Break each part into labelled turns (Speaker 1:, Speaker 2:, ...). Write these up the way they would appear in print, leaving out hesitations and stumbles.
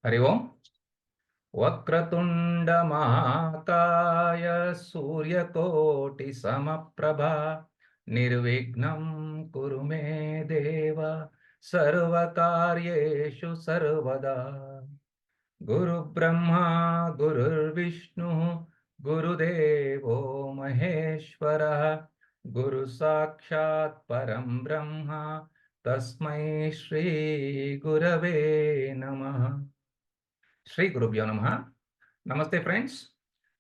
Speaker 1: हरि ओम। वक्रतुंड महाकाय सूर्यकोटि समप्रभा निर्विघ्नं कुरु मे देव सर्वकार्येषु सर्वदा। गुरु ब्रह्मा गुरुर्विष्णु गुरुदेवो महेश्वरः गुरु साक्षात् परं ब्रह्म तस्मै श्री गुरवे नमः। Shri Gurubhyo Namaha. Namaste, friends.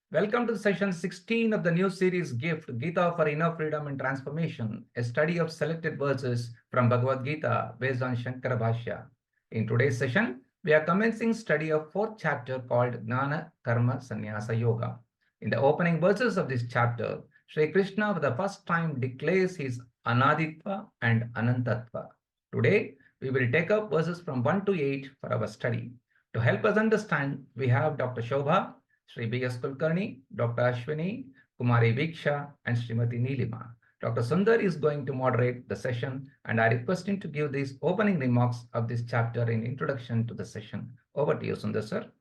Speaker 1: Welcome to session 16 of the new series Gift, Gita for Inner Freedom and Transformation, a study of selected verses from Bhagavad Gita based on Shankara Bhashya. In today's session, we are commencing study of fourth chapter called Gnana Karma Sannyasa Yoga. In the opening verses of this chapter, Sri Krishna for the first time declares his Anaditva and Anantatva. Today, we will take up verses from 1 to 8 for our study. To help us understand, we have Dr. Shobha, Sri B.S. Kulkarni, Dr. Ashwini, Kumari Viksha, and Srimati Nilima. Dr. Sundar is going to moderate the session, and I request him to give these opening remarks of this chapter in introduction to the session. Over to you, Sundar sir.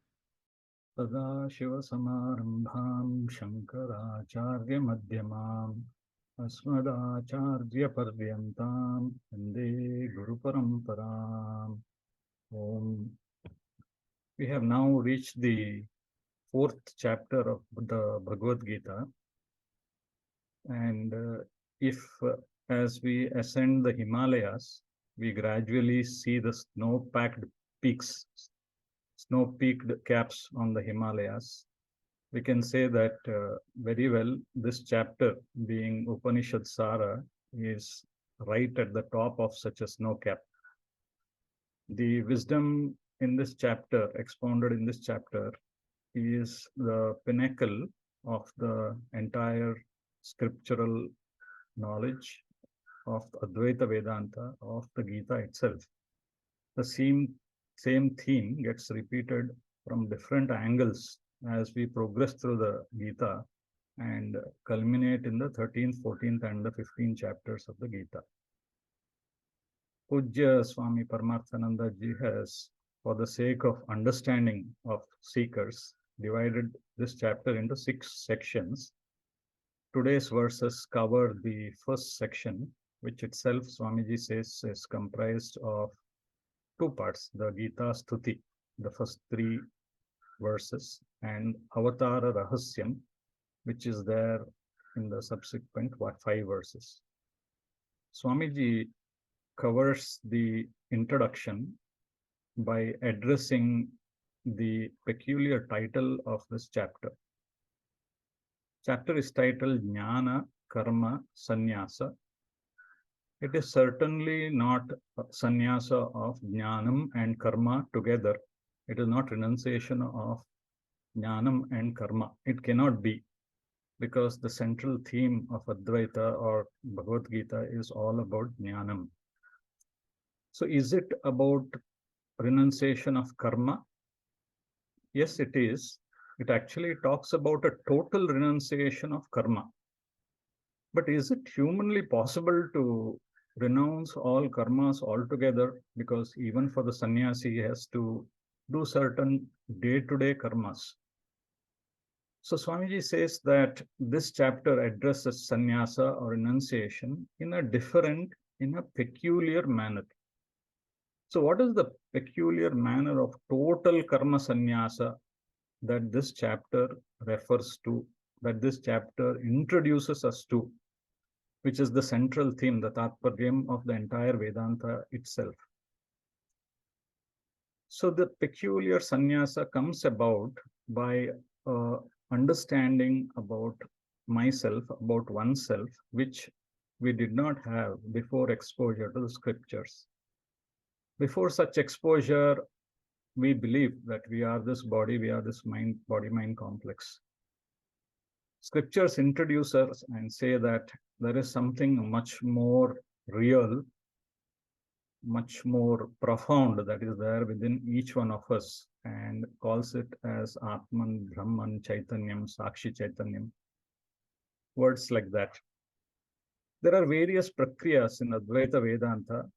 Speaker 2: Sadashivasamārambhāṃ Shankarācārya-madhyamāṃ Asmadācārya-paryantām Vandē Guru-parampārām. We have now reached the fourth chapter of the Bhagavad Gita, and if as we ascend the Himalayas, we gradually see the snow-peaked caps on the Himalayas, we can say that very well this chapter, being Upanishad Sara, is right at the top of such a snow cap. The wisdom in this chapter, expounded in this chapter, is the pinnacle of the entire scriptural knowledge of Advaita Vedanta, of the Gita itself. The same theme gets repeated from different angles as we progress through the Gita and culminate in the 13th, 14th, and the 15th chapters of the Gita. Pujya Swami Paramarthananda Ji has, for the sake of understanding of seekers, divided this chapter into 6 sections. Today's verses cover the first section, which itself Swamiji says is comprised of 2 parts, the Gita Stuti, the first 3 verses, and Avatara Rahasyam, which is there in the subsequent 5 verses. Swamiji covers the introduction by addressing the peculiar title of this chapter. Chapter is titled Jnana Karma Sannyasa. It is certainly not sannyasa of jnanam and karma together. It is not renunciation of jnanam and karma. It cannot be, because the central theme of Advaita or Bhagavad Gita is all about jnanam. So is it about renunciation of karma? Yes, it is. It actually talks about a total renunciation of karma. But is it humanly possible to renounce all karmas altogether? Because even for the sannyasi, he has to do certain day-to-day karmas. So Swamiji says that this chapter addresses sannyasa or renunciation in a peculiar manner. So what is the peculiar manner of total karma sannyasa that this chapter refers to, that this chapter introduces us to, which is the central theme, the Tatparyam of the entire Vedanta itself? So the peculiar sannyasa comes about by understanding about myself, about oneself, which we did not have before exposure to the scriptures. Before such exposure, we believe that we are this body, we are this mind, body-mind complex. Scriptures introduce us and say that there is something much more real, much more profound that is there within each one of us, and calls it as Atman, Brahman, Chaitanyam, Sakshi Chaitanyam, words like that. There are various prakriyas in Advaita Vedanta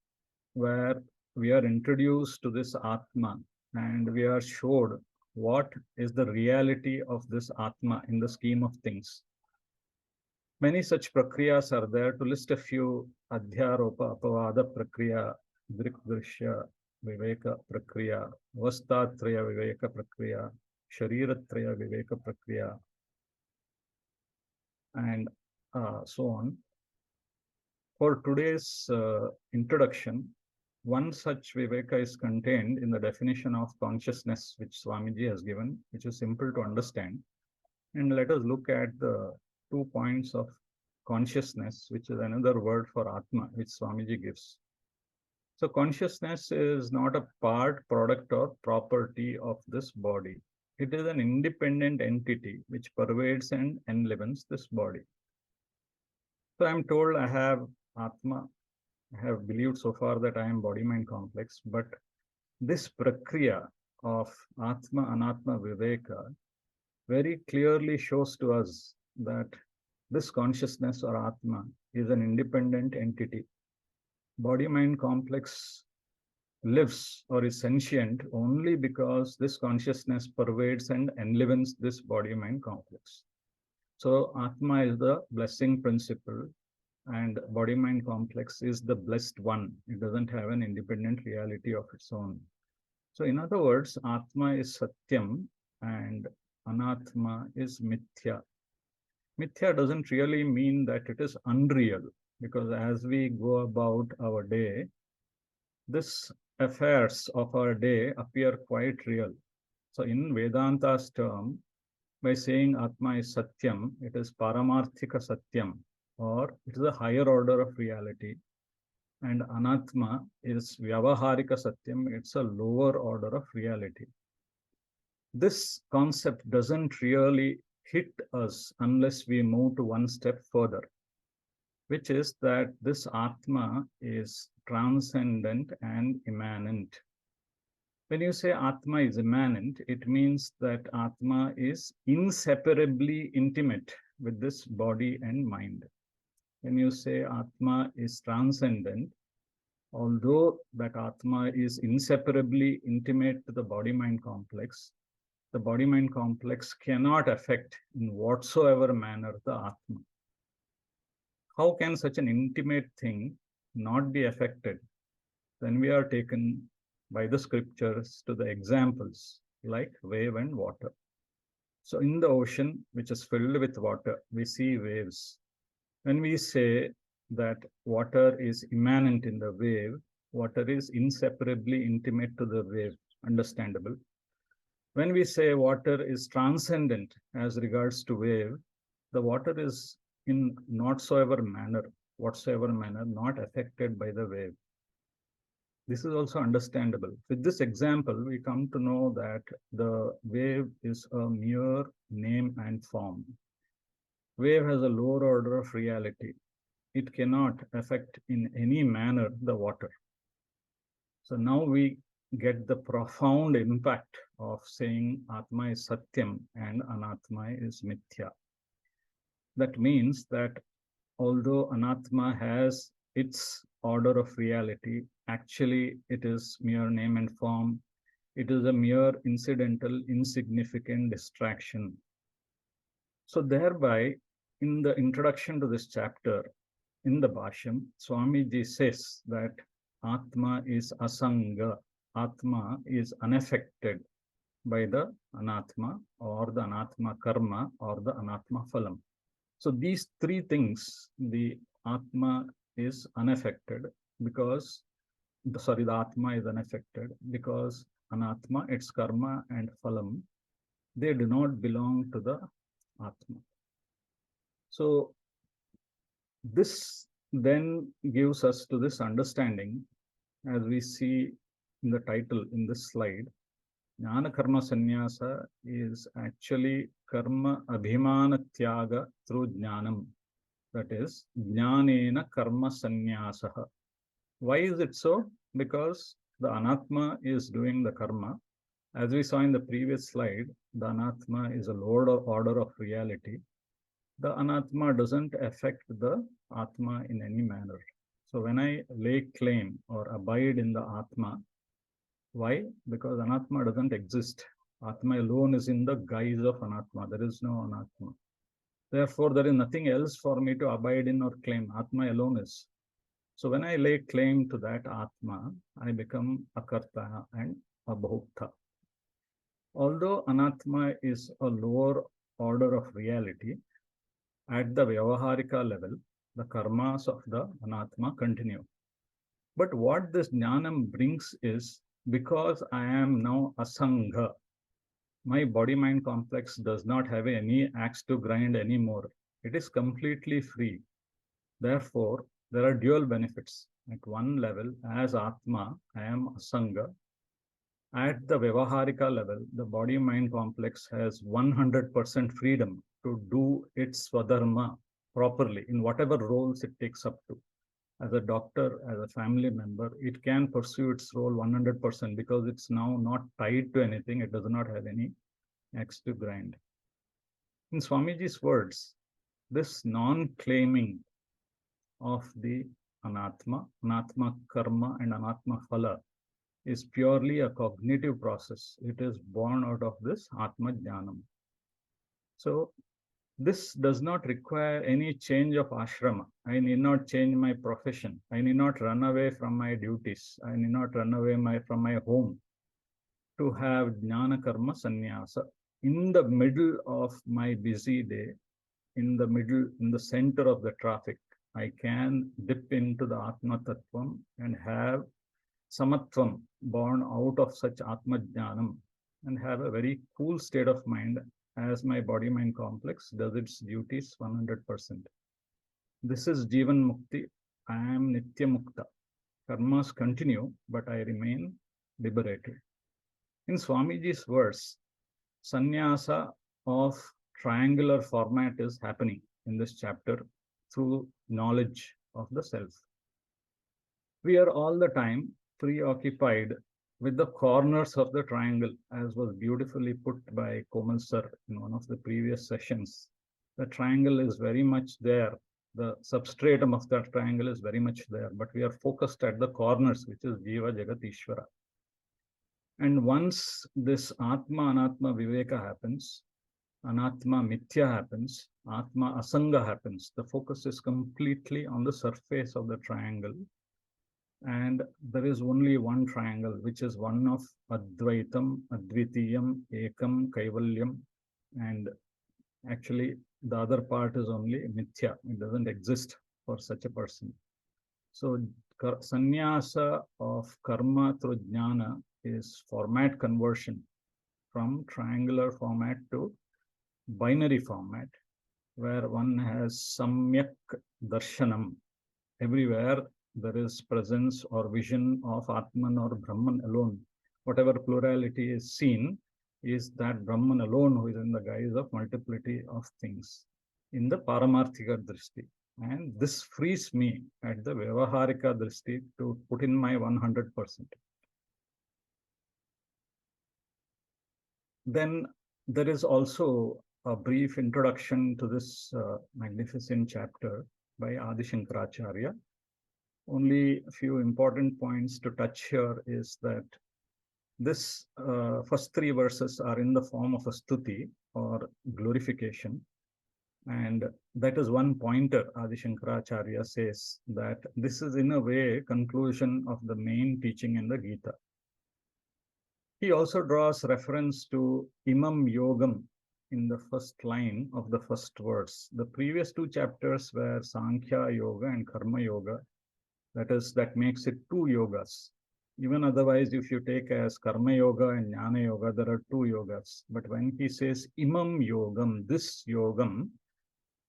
Speaker 2: where we are introduced to this Atma, and we are showed what is the reality of this Atma in the scheme of things. Many such prakriyas are there. To list a few: Adhyaropa Apavada Prakriya, Drikdrishya Viveka Prakriya, Vastatraya Viveka Prakriya, Shariratraya Viveka Prakriya, and so on. For today's introduction, one such Viveka is contained in the definition of consciousness which Swamiji has given, which is simple to understand. And let us look at the 2 points of consciousness, which is another word for Atma, which Swamiji gives. So consciousness is not a part, product, or property of this body. It is an independent entity which pervades and enlivens this body. So I'm told I have Atma. I have believed so far that I am body-mind complex, but this prakriya of Atma, Anatma, Viveka very clearly shows to us that this consciousness or Atma is an independent entity. Body-mind complex lives or is sentient only because this consciousness pervades and enlivens this body-mind complex. So Atma is the blessing principle, and body-mind complex is the blessed one. It doesn't have an independent reality of its own. So in other words, Atma is Satyam and Anatma is Mithya. Mithya doesn't really mean that it is unreal, because as we go about our day, these affairs of our day appear quite real. So in Vedanta's term, by saying Atma is Satyam, it is Paramarthika Satyam, or it is a higher order of reality. And Anatma is Vyavaharika Satyam, it's a lower order of reality. This concept doesn't really hit us unless we move to one step further, which is that this Atma is transcendent and immanent. When you say Atma is immanent, it means that Atma is inseparably intimate with this body and mind. When you say Atma is transcendent, although that Atma is inseparably intimate to the body-mind complex, the body-mind complex cannot affect in whatsoever manner the Atma. How can such an intimate thing not be affected? Then we are taken by the scriptures to the examples like wave and water. So in the ocean, which is filled with water, we see waves. When we say that water is immanent in the wave, water is inseparably intimate to the wave, understandable. When we say water is transcendent as regards to wave, the water is in whatsoever manner, not affected by the wave. This is also understandable. With this example, we come to know that the wave is a mere name and form. Wave has a lower order of reality. It cannot affect in any manner the water. So now we get the profound impact of saying Atma is Satyam and Anatma is Mithya. That means that although Anatma has its order of reality, actually it is mere name and form. It is a mere incidental, insignificant distraction. So thereby, in the introduction to this chapter, in the Bhashyam, Swamiji says that Atma is asanga, Atma is unaffected by the Anatma or the Anatma karma or the Anatma phalam. So these three things, the Atma is unaffected because, the Atma is unaffected because Anatma, its karma and phalam, they do not belong to the Atma. So this then gives us to this understanding, as we see in the title in this slide, Jnana Karma Sannyasa is actually Karma Abhimana Tyaga through Jnanam. That is, Jnanena Karma Sannyasaha. Why is it so? Because the Anatma is doing the karma. As we saw in the previous slide, the Anatma is a lower order of reality. The Anatma doesn't affect the Atma in any manner. So when I lay claim or abide in the Atma, Why? Because Anatma doesn't exist. Atma alone is in the guise of Anatma. There is no Anatma. Therefore, there is nothing else for me to abide in or claim. Atma alone is. So when I lay claim to that Atma, I become a Karta and a Bhokta. Although Anatma is a lower order of reality, at the Vyavaharika level, the karmas of the Anatma continue. But what this Jnanam brings is, because I am now Asangha, my body-mind complex does not have any axe to grind anymore. It is completely free. Therefore, there are dual benefits. At one level, as Atma, I am Asanga. At the Vyavaharika level, the body-mind complex has 100% freedom to do its Swadharma properly in whatever roles it takes up to. As a doctor, as a family member, it can pursue its role 100% because it's now not tied to anything. It does not have any axe to grind. In Swamiji's words, this non-claiming of the Anatma, Anatma karma and Anatma phala is purely a cognitive process. It is born out of this Atma Jnanam. So this does not require any change of ashrama. I need not change my profession. I need not run away from my duties. I need not run away from my home to have jnana karma sannyasa. In the middle of my busy day, in the center of the traffic, I can dip into the Atma Tattvam and have samatvam born out of such Atma Jnanam and have a very cool state of mind as my body-mind complex does its duties 100%. This is Jivan Mukti. I am Nitya Mukta. Karmas continue, but I remain liberated. In Swamiji's verse, sannyasa of triangular format is happening in this chapter through knowledge of the self. We are all the time preoccupied with the corners of the triangle, as was beautifully put by Komal sir in one of the previous sessions. The triangle is very much there. The substratum of that triangle is very much there, but we are focused at the corners, which is Jiva, Jagat, Ishwara. And once this Atma, Anatma, Viveka happens, Anatma, Mithya happens, Atma, Asanga happens, the focus is completely on the surface of the triangle. And there is only one triangle, which is one of Advaitam, Advitiyam, Ekam, Kaivalyam, and actually the other part is only Mithya. It doesn't exist for such a person. So sannyasa of karma through jnana is format conversion from triangular format to binary format, where one has samyak darshanam. Everywhere there is presence or vision of Atman or Brahman alone. Whatever plurality is seen is that Brahman alone who is in the guise of multiplicity of things in the Paramarthika Drishti. And this frees me at the Vyavaharika Drishti to put in my 100%. Then there is also a brief introduction to this magnificent chapter by Adi Shankaracharya. Only a few important points to touch here is that this first three verses are in the form of a stuti or glorification. And that is one pointer. Adi Shankaracharya says that this is in a way conclusion of the main teaching in the Gita. He also draws reference to Imam Yogam in the first line of the first verse. The previous two chapters were Sankhya Yoga and Karma Yoga. That makes it two yogas. Even otherwise, if you take as Karma Yoga and Jnana Yoga, there are two yogas. But when he says Imam Yogam, this Yogam,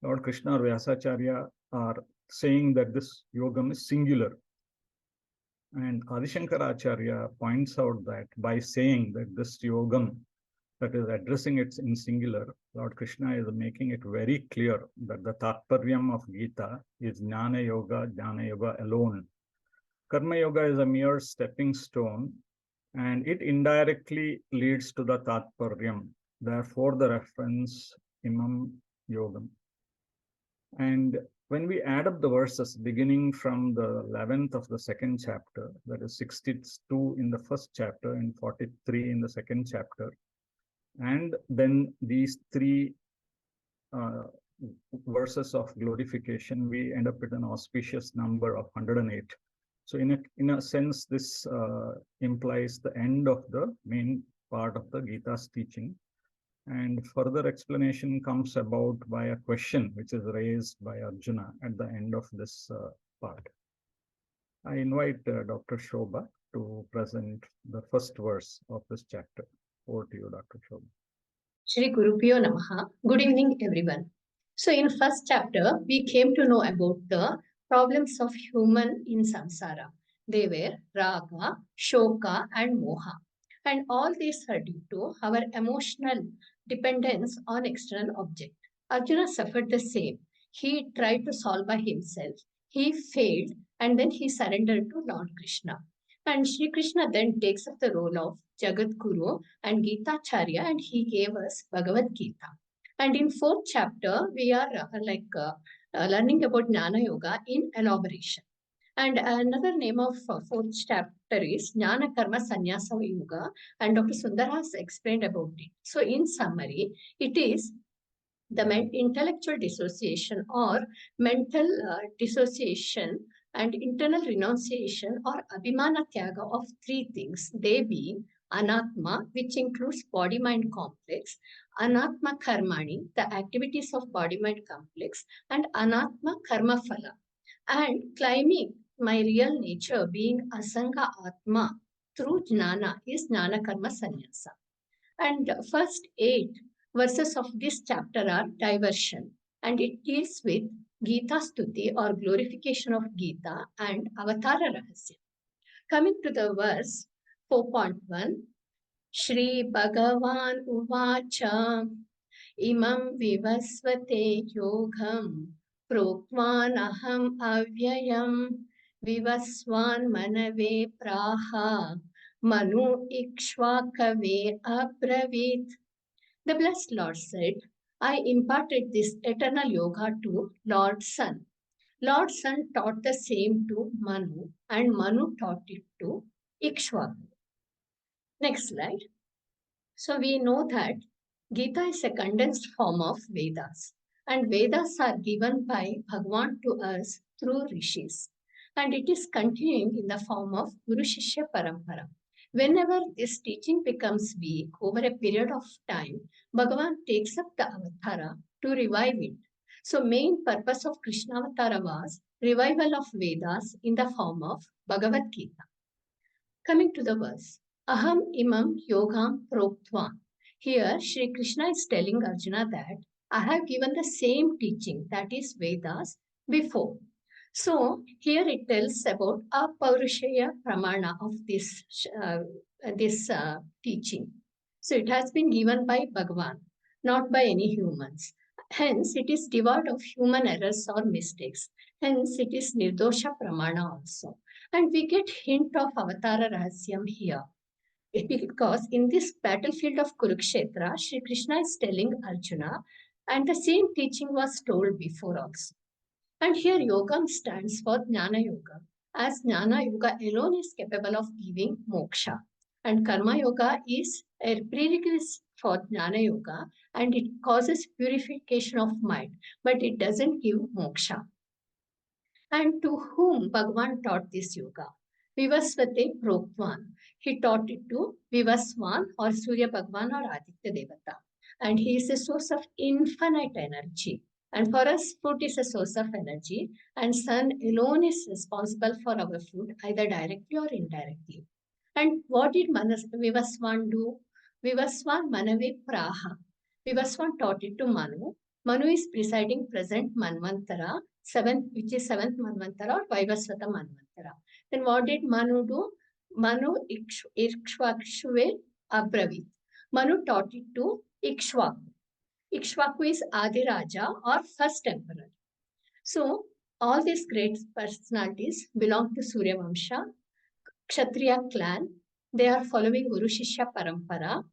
Speaker 2: Lord Krishna or Vyasacharya are saying that this Yogam is singular. And Adi Shankaracharya points out that by saying that this Yogam, that is addressing it in singular, Lord Krishna is making it very clear that the Tatparyam of Gita is Jnana Yoga alone. Karma Yoga is a mere stepping stone, and it indirectly leads to the Tatparyam. Therefore, the reference Imam Yogam. And When we add up the verses beginning from the 11th of the second chapter, that is 62 in the first chapter and 43 in the second chapter, and then these three verses of glorification, we end up with an auspicious number of 108. So in a sense, this implies the end of the main part of the Gita's teaching. And further explanation comes about by a question which is raised by Arjuna at the end of this part. I invite Dr. Shobha to present the first verse of this chapter. Over to you, Dr. Shobha.
Speaker 3: Shri Gurubhyo Namaha. Good evening, everyone. So in first chapter, we came to know about the problems of human in samsara. They were raga, shoka, and moha. And all these are due to our emotional dependence on external object. Arjuna suffered the same. He tried to solve by himself. He failed, and then he surrendered to Lord Krishna. And Shri Krishna then takes up the role of Jagat Guru and Gita Charya, and he gave us Bhagavad Gita. And in fourth chapter, we are learning about Jnana Yoga in elaboration. And another name of fourth chapter is Jnana Karma Sannyasa Yoga, and Dr. Sundar has explained about it. So in summary, it is the intellectual dissociation or mental dissociation and internal renunciation or abhimana tyaga of three things, they being Anatma, which includes body-mind complex, Anatma Karmani, the activities of body-mind complex, and Anatma Karma Phala. And claiming my real nature being Asanga Atma through Jnana is Jnana Karma Sannyasa. And first 8 verses of this chapter are diversion, and it deals with Gita Stuti or glorification of Gita and Avatara Rahasya. Coming to the verse 4.1, Shri Bhagavan Uvacha Imam Vivasvate Yogam Proktvan Aham Avyayam Vivasvan Manave Praha Manu Ikshvakave Abravit. The blessed Lord said, I imparted this eternal yoga to Lord Sun. Lord Sun taught the same to Manu, and Manu taught it to Ikshvaku. Next slide. So we know that Gita is a condensed form of Vedas, and Vedas are given by Bhagavan to us through rishis, and it is continuing in the form of Guru Shishya Parampara. Whenever this teaching becomes weak over a period of time, Bhagavan takes up the avatara to revive it. So main purpose of Krishna avatara was revival of Vedas in the form of Bhagavad Gita. Coming to the verse, Aham imam yogam proktvan. Here, Shri Krishna is telling Arjuna that I have given the same teaching, that is Vedas, before. So, here it tells about a Paurushaya Pramana of this teaching. So, it has been given by Bhagavan, not by any humans. Hence, it is devoid of human errors or mistakes. Hence, it is Nirdosha Pramana also. And we get hint of Avatara Rahasyam here. Because in this battlefield of Kurukshetra, Shri Krishna is telling Arjuna, and the same teaching was told before also. And here Yogam stands for Jnana Yoga, as Jnana Yoga alone is capable of giving moksha. And Karma Yoga is a prerequisite for Jnana Yoga, and it causes purification of mind, but it doesn't give moksha. And to whom Bhagavan taught this yoga? Vivasvate Proktvan. He taught it to Vivasvan or Surya Bhagavan or Aditya Devata. And he is a source of infinite energy. And for us, food is a source of energy. And sun alone is responsible for our food, either directly or indirectly. And what did Vivasvan do? Vivasvan Manave Praha. Vivasvan taught it to Manu. Manu is presiding present Manvantara, which is 7th Manvantara or Vaivasvata Manvantara. Then what did Manu do? Manu Ikshvakshuve Abravit. Manu taught it to Ikshvaku. Ikshvaku is Adi Raja or first emperor. So all these great personalities belong to Surya Vamsha, Kshatriya clan. They are following Guru Shishya Parampara,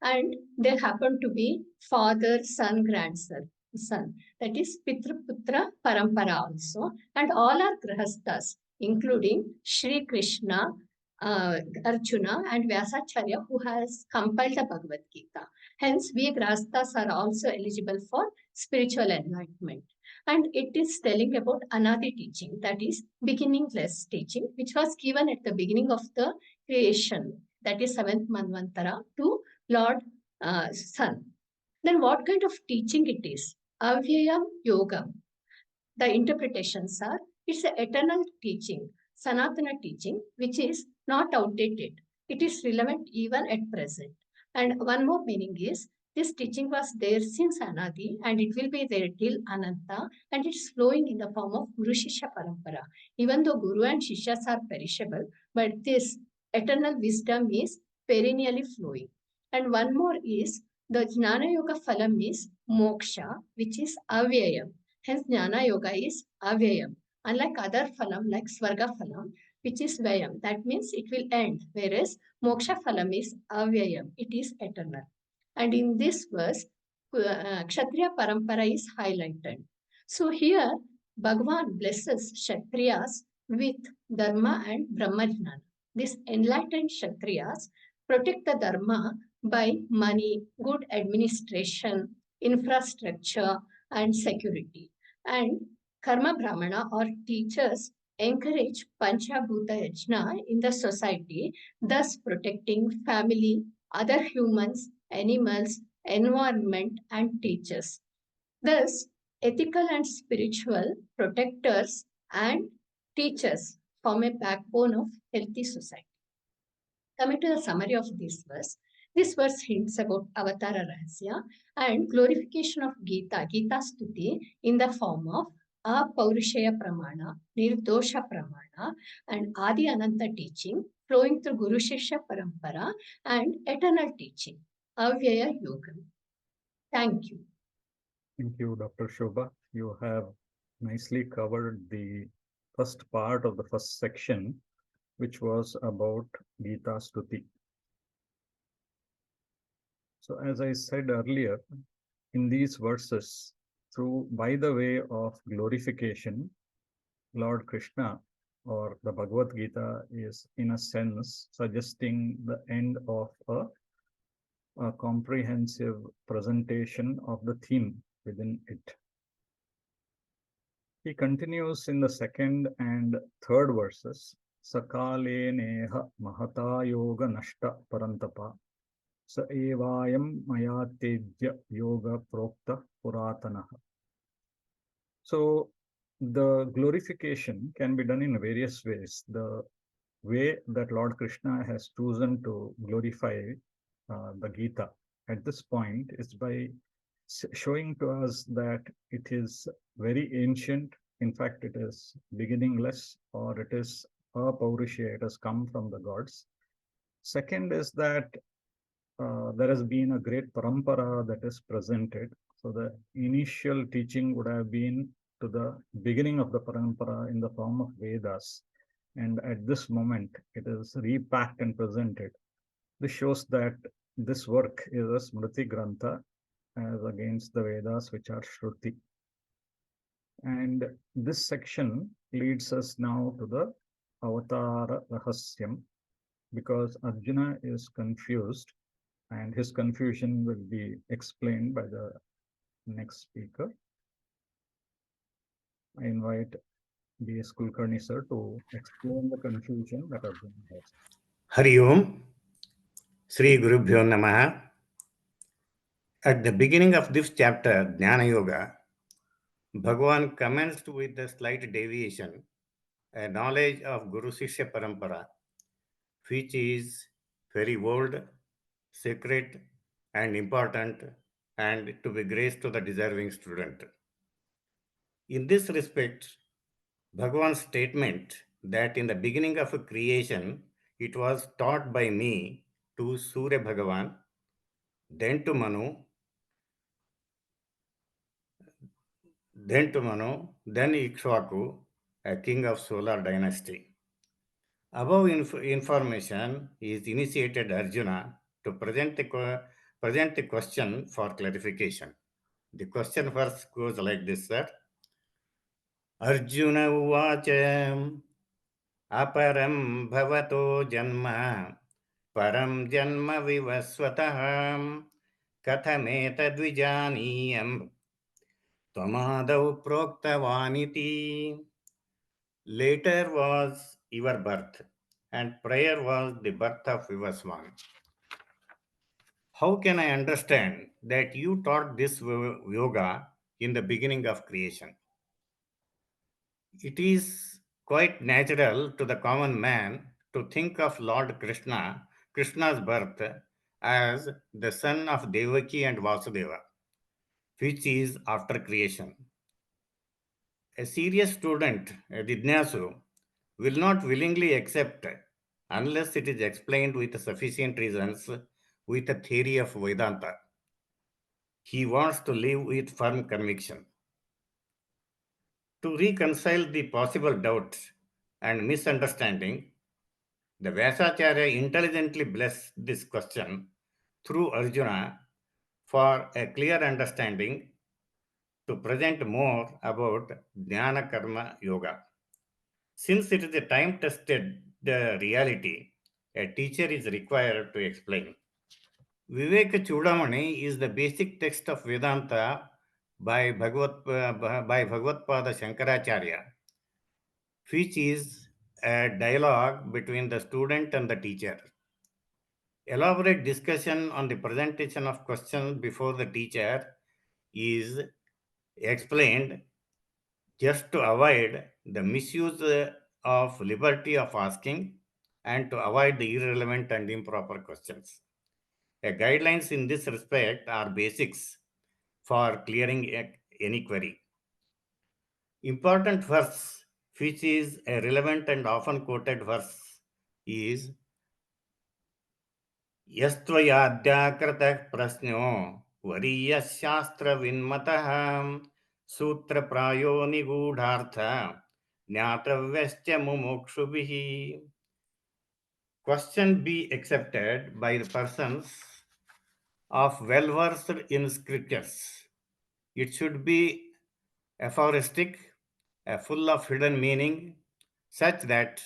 Speaker 3: and they happen to be father, son, grandson. son, that is Pitruputra Parampara also, and all are Grahasthas, including Sri Krishna, Arjuna, and Vyasacharya, who has compiled the Bhagavad Gita. Hence, we Grahasthas are also eligible for spiritual enlightenment. And it is telling about Anadi teaching, that is beginningless teaching, which was given at the beginning of the creation, that is 7th Manvantara, to Lord Sun. Then what kind of teaching it is? Avyayam Yogam. The interpretations are, it's an eternal teaching, Sanatana teaching, which is not outdated. It is relevant even at present. And one more meaning is, this teaching was there since Anadi and it will be there till Ananta, and it's flowing in the form of Guru Shishya Parampara. Even though Guru and Shishyas are perishable, but this eternal wisdom is perennially flowing. And one more is, the Jnana Yoga Phalam is Moksha, which is Avyayam. Hence, Jnana Yoga is Avyayam. Unlike other phalam, like Swarga phalam, which is Vyayam, that means it will end. Whereas Moksha phalam is Avyayam, it is eternal. And in this verse, Kshatriya Parampara is highlighted. So here, Bhagavan blesses Kshatriyas with Dharma and Brahmajnana. These enlightened Kshatriyas protect the Dharma by money, good administration, infrastructure, and security. And Karma Brahmana or teachers encourage Panchabhuta Yajna in the society, thus protecting family, other humans, animals, environment, and teachers. Thus, ethical and spiritual protectors and teachers form a backbone of healthy society. Coming to the summary of this verse hints about Avatara Rahasya and glorification of Gita, Gita Stuti, in the form of Apaurishaya Pramana, Nirdosha Pramana, and Adi Ananta teaching flowing through Guru Shishya Parampara and eternal teaching, Avyaya Yogam. Thank you.
Speaker 2: Thank you, Dr. Shobha. You have nicely covered the first part of the first section, which was about Gita Stuti. So as I said earlier, in these verses, by the way of glorification, Lord Krishna or the Bhagavad Gita is in a sense suggesting the end of a comprehensive presentation of the theme within it. He continues in the second and third verses, Sakale neha mahata yoga nashta parantapa sa evayam maya tejya yoga prokta puratanaha. So the glorification can be done in various ways. The way that Lord Krishna has chosen to glorify the Gita at this point is by showing to us that it is very ancient. In fact, it is beginningless, or it is apaurishya, it has come from the gods. Second is that there has been a great parampara that is presented. So the initial teaching would have been to the beginning of the parampara in the form of Vedas. And at this moment, it is repacked and presented. This shows that this work is a Smriti Grantha as against the Vedas, which are Shruti. And this section leads us now to the Avatara Rahasyam, because Arjuna is confused, and his confusion will be explained by the next speaker. I invite B.S. Kulkarni sir to explain the confusion that Arjuna has.
Speaker 4: Hari Om, Sri Gurubhyo Namaha. At the beginning of this chapter, Jnana Yoga, Bhagavan commenced with a slight deviation, a knowledge of Guru Shishya Parampara, which is very old, sacred, and important, and to be graced to the deserving student. In this respect, Bhagavan's statement that in the beginning of a creation, it was taught by me to Surya Bhagavan, then to Manu, then Ikshvaku, a king of solar dynasty. Above information is initiated Arjuna to present a question for clarification. The question first goes like this, sir. Arjuna uvacha aparam bhavato janma param janma vivasvatah kathametadvijaniyam tvamadau proktavaniti. Later was your birth, and prior was the birth of Vivasvan. How can I understand that you taught this yoga in the beginning of creation? It is quite natural to the common man to think of Lord Krishna, Krishna's birth, as the son of Devaki and Vasudeva, which is after creation. A serious student, a Jidnyasu, will not willingly accept unless it is explained with sufficient reasons with a theory of Vedanta. He wants to live with firm conviction. To reconcile the possible doubts and misunderstanding, the Vyasacharya intelligently blessed this question through Arjuna for a clear understanding to present more about Jnana Karma Yoga. Since it is a time-tested reality, a teacher is required to explain. Viveka Chudamani is the basic text of Vedanta by Bhagavad-pada Shankaracharya, which is a dialogue between the student and the teacher. Elaborate discussion on the presentation of questions before the teacher is explained just to avoid the misuse of liberty of asking and to avoid the irrelevant and improper questions. Guidelines in this respect are basics for clearing any query. Important verse, which is a relevant and often quoted verse, is Yastvayadhyakrata prasno variyashastra vinmatah sutra prayo nigudhartha jnatavyascha mumukshubhihi. Question be accepted by the persons of well-versed in scriptures. It should be aphoristic, full of hidden meaning, such that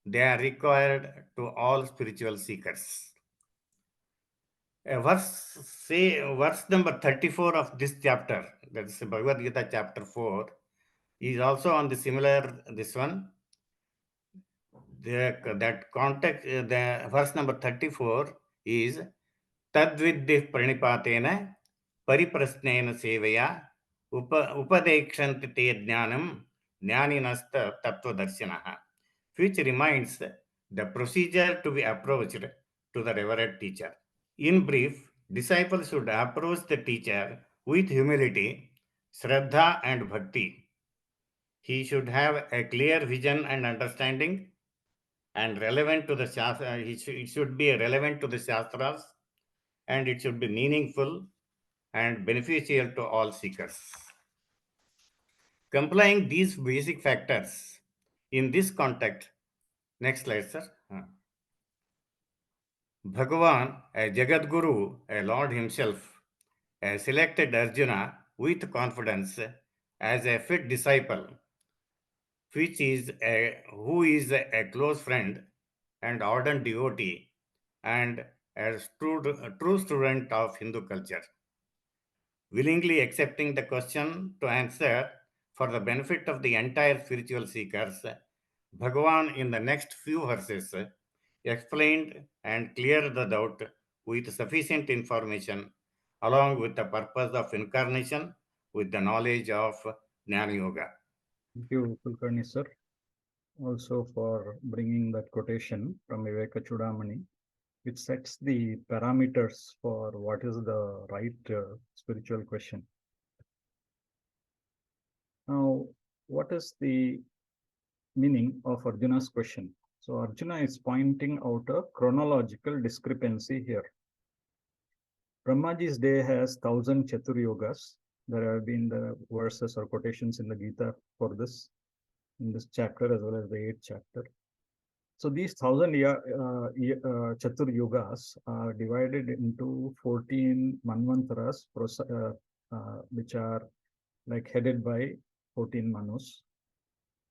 Speaker 4: they are required to all spiritual seekers. Verse number 34 of this chapter, that is Bhagavad Gita chapter 4, is also on the similar, this one. That context, the verse number 34 is Tadvidhi pranipatena pariprasnena sevaya upadekshanti te jnanam jnaninasta tattvadarshinaha, which reminds the procedure to be approached to the reverend teacher. In brief, disciples should approach the teacher with humility, shraddha and bhakti. He should have a clear vision and understanding and relevant to the Shastra. It should be relevant to the Shastras, and it should be meaningful and beneficial to all seekers. Complying these basic factors in this context, next slide, sir. Bhagavan, a Jagat Guru, a Lord himself, selected Arjuna with confidence as a fit disciple, who is a close friend and ardent devotee and a true student of Hindu culture. Willingly accepting the question to answer for the benefit of the entire spiritual seekers, Bhagavan in the next few verses explained and cleared the doubt with sufficient information along with the purpose of incarnation with the knowledge of Jnana Yoga.
Speaker 2: Thank you, Kulkarni sir, also for bringing that quotation from Viveka Chudamani, which sets the parameters for what is the right spiritual question. Now, what is the meaning of Arjuna's question? So Arjuna is pointing out a chronological discrepancy here. Brahmaji's day has 1,000 Chatur Yogas. There have been the verses or quotations in the Gita for this, in this chapter as well as the 8th chapter. So these 1,000 Chatur Yogas are divided into 14 Manvantaras which are like headed by 14 Manus.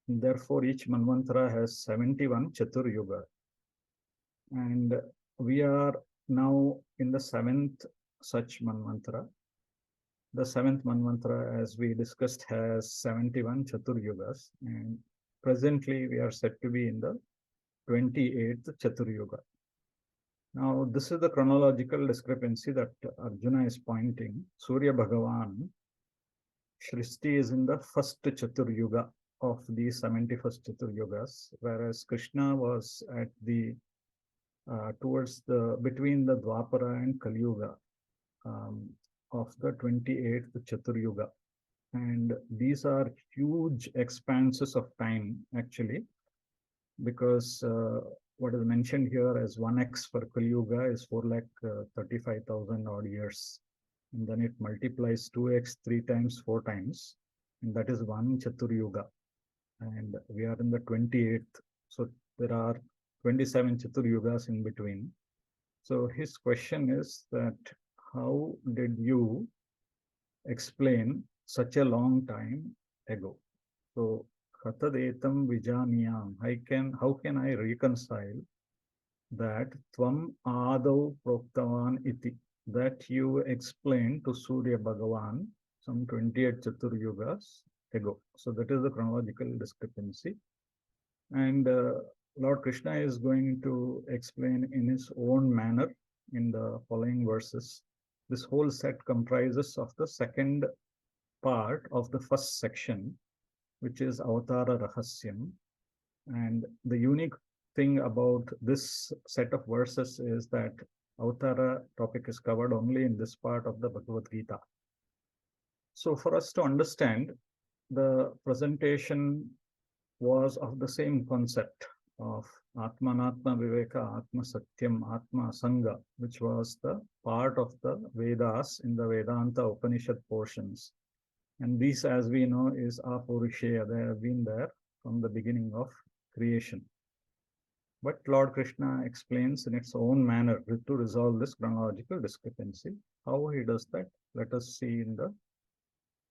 Speaker 2: And therefore, each Manvantara has 71 Chatur Yuga. And we are now in the 7th such Manvantara. The 7th Manvantara, as we discussed, has 71 Chatur Yugas. And presently, we are said to be in the 28th Chatur Yuga. Now, this is the chronological discrepancy that Arjuna is pointing. Surya Bhagavan, Shristi is in the first Chatur Yuga of the 71st Chatur Yugas, whereas Krishna was at the towards the between the Dwapara and Kali Yuga of the 28th Chatur Yuga. And these are huge expanses of time, actually, because what is mentioned here as 1x for Kali Yuga is 4,35,000 odd years. And then it multiplies 2x 3 times, 4 times. And that is 1 Chatur Yuga. And we are in the 28th. So there are 27 Chatur Yugas in between. So his question is that how did you explain such a long time ago? So Katadetam Vijaniyam, how can I reconcile that Tvam Adau Proktavan Iti, that you explained to Surya Bhagavan some 28 Chatur Yugas ago. So that is the chronological discrepancy. And Lord Krishna is going to explain in his own manner in the following verses. This whole set comprises of the second part of the first section, which is Avatara Rahasyam. And the unique thing about this set of verses is that Avatara topic is covered only in this part of the Bhagavad Gita. So for us to understand, the presentation was of the same concept of Atma, Anatma, Viveka, Atma, Satyam, Atma, Sangha, which was the part of the Vedas in the Vedanta Upanishad portions. And these, as we know, is Apurusheya. They have been there from the beginning of creation. But Lord Krishna explains in its own manner to resolve this chronological discrepancy. How he does that, let us see in the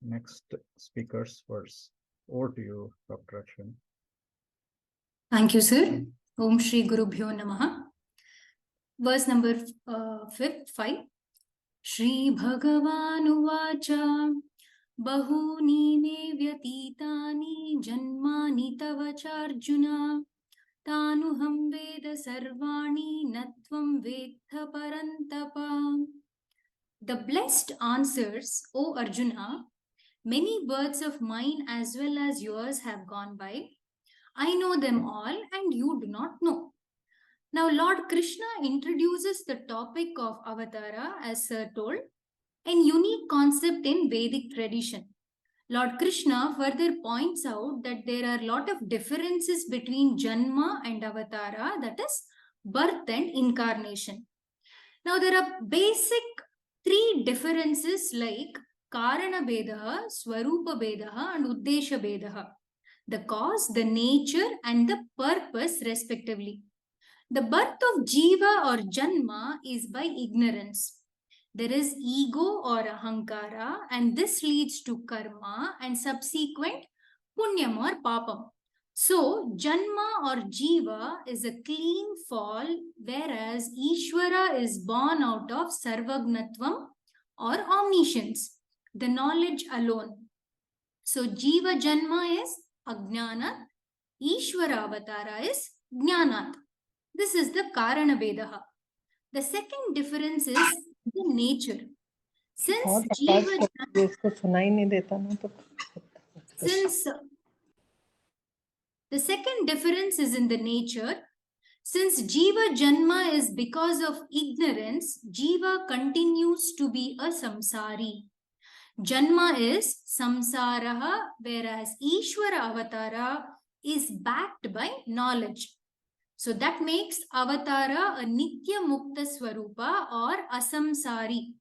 Speaker 2: next speaker's verse. Over to you, Dr. Ashwin.
Speaker 5: Thank you, sir. Om Shri Gurubhyo Namaha. Verse number 5. Shri Bhagavan Uvacha Bahuni me vyatitani janmani tava charjuna tanuham veda sarvani natvam vedha parantapa. The blessed answers, O Arjuna, many births of mine as well as yours have gone by. I know them all and you do not know. Now Lord Krishna introduces the topic of Avatara, as Sir told, a unique concept in Vedic tradition. Lord Krishna further points out that there are a lot of differences between Janma and Avatara, that is, birth and incarnation. Now there are basic 3 differences like Karana Bedaha, Swarupa Bedaha and Uddesha Bedaha. The cause, the nature and the purpose respectively. The birth of Jiva or Janma is by ignorance. There is ego or ahankara and this leads to karma and subsequent punyam or papam. So Janma or Jiva is a clean fall, whereas Ishwara is born out of Sarvagnatvam or omniscience, the knowledge alone. So Jiva Janma is Ajnanat, Ishwara Avatara is Jnanat. This is the Karana Vedaha. The second difference is the nature. Since Jiva the second difference is in the nature. Since Jiva Janma is because of ignorance, Jiva continues to be a samsari. Janma is samsaraha, whereas Ishwara Avatara is backed by knowledge. So that makes Avatara a Nitya Mukta Swarupa or Asamsari.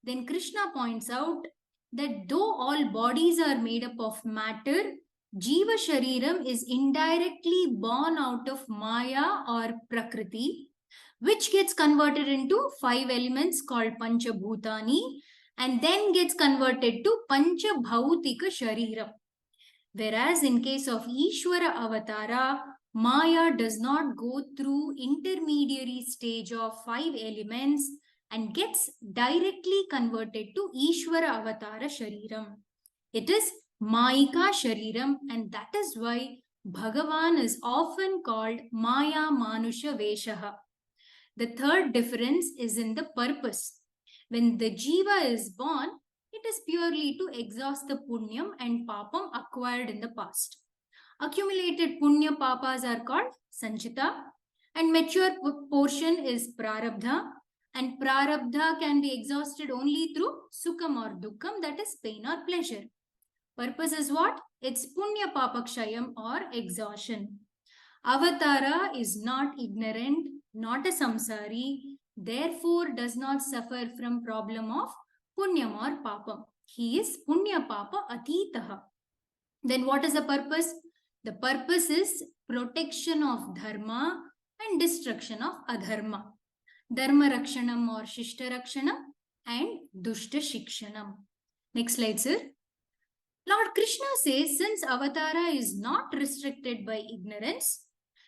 Speaker 5: Then Krishna points out that though all bodies are made up of matter, Jiva Shariram is indirectly born out of Maya or Prakriti, which gets converted into 5 elements called Panchabhutani, and then gets converted to Pancha Bhautika Shariram. Whereas in case of Ishwara Avatara, Maya does not go through intermediary stage of 5 elements and gets directly converted to Ishwara Avatara Shariram. It is Mayika Shariram, and that is why Bhagavan is often called Maya Manusha Veshaha. The third difference is in the purpose. When the Jiva is born, it is purely to exhaust the punyam and papam acquired in the past. Accumulated punya papas are called sanchita, and mature portion is prarabdha, and prarabdha can be exhausted only through sukham or dukkam, that is pain or pleasure. Purpose is what? It's punya papakshayam or exhaustion. Avatara is not ignorant, not a samsari, therefore does not suffer from problem of punyam or papam. He is punya papa atitaha. Then what is the purpose? The purpose is protection of dharma and destruction of adharma. Dharma rakshanam or shishta rakshanam and dushta shikshanam. Next slide, sir. Lord Krishna says, since avatara is not restricted by ignorance,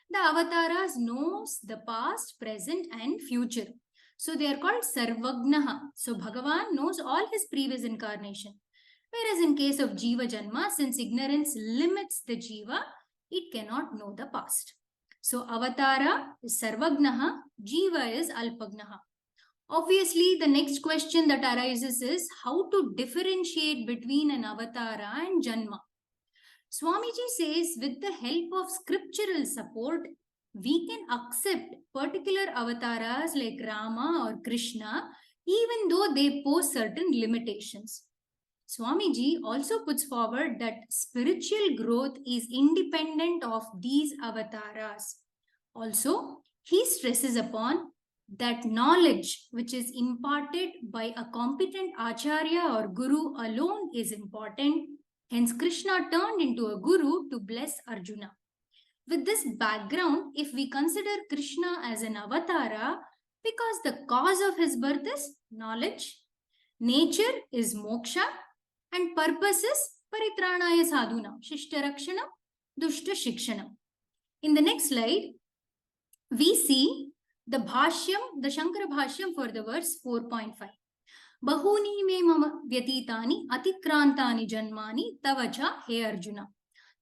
Speaker 5: the avatars knows the past, present and future. So they are called Sarvagnaha. So Bhagavan knows all his previous incarnation. Whereas in case of Jiva Janma, since ignorance limits the Jiva, it cannot know the past. So Avatara is Sarvagnaha, Jiva is Alpagnaha. Obviously, the next question that arises is how to differentiate between an Avatara and Janma. Swamiji says, with the help of scriptural support, we can accept particular avatars like Rama or Krishna, even though they pose certain limitations. Swamiji also puts forward that spiritual growth is independent of these avatars. Also, he stresses upon that knowledge which is imparted by a competent acharya or guru alone is important. Hence, Krishna turned into a guru to bless Arjuna. With this background, if we consider Krishna as an avatara, because the cause of his birth is knowledge, nature is moksha, and purpose is paritranaya sadhuna, shishta rakshanam, dushta shikshanam. In the next slide, we see the bhashyam, the Shankara bhashyam for the verse 4.5. Bahuni me mama vyatitani atikrantani janmani tavacha he Arjuna.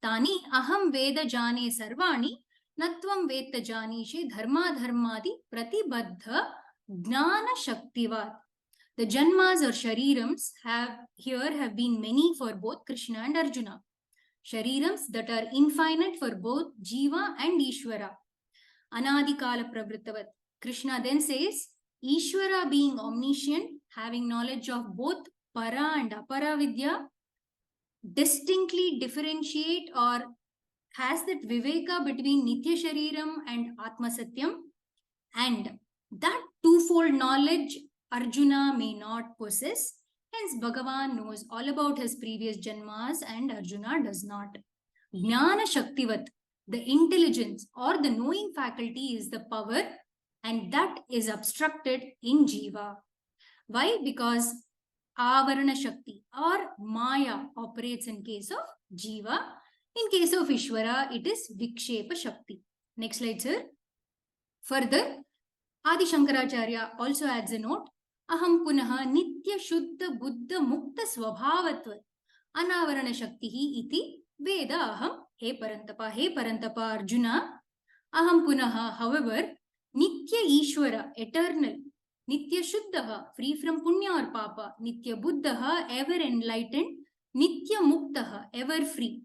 Speaker 5: Tani aham veda jane sarvani natvam veta janishe dharma dharmadi pratibaddha gnana shaktivat. The janmas or sharirams have been many for both Krishna and Arjuna. Sharirams that are infinite for both Jiva and Ishwara. Anadikala pravrittavat. Krishna then says, Ishwara being omniscient, having knowledge of both para and apara vidya, distinctly differentiate or has that viveka between Nitya Shariram and Atma Satyam, and that twofold knowledge Arjuna may not possess. Hence, Bhagavan knows all about his previous janmas and Arjuna does not. Jnana Shaktivat, the intelligence or the knowing faculty is the power, and that is obstructed in Jiva. Why? Because Avarana Shakti or Maya operates in case of Jiva. In case of Ishwara, it is Vikshepa Shakti. Next slide, sir. Further, Adi Shankaracharya also adds a note. Aham punaha nitya shuddha buddha mukta swabhavatvat anavarana shaktihi iti veda aham he parantapa Arjuna. Aham punaha, however, nitya Ishwara, eternal, nitya shuddha, free from punya or papa, nitya buddha, ever enlightened, nitya mukta, ever free.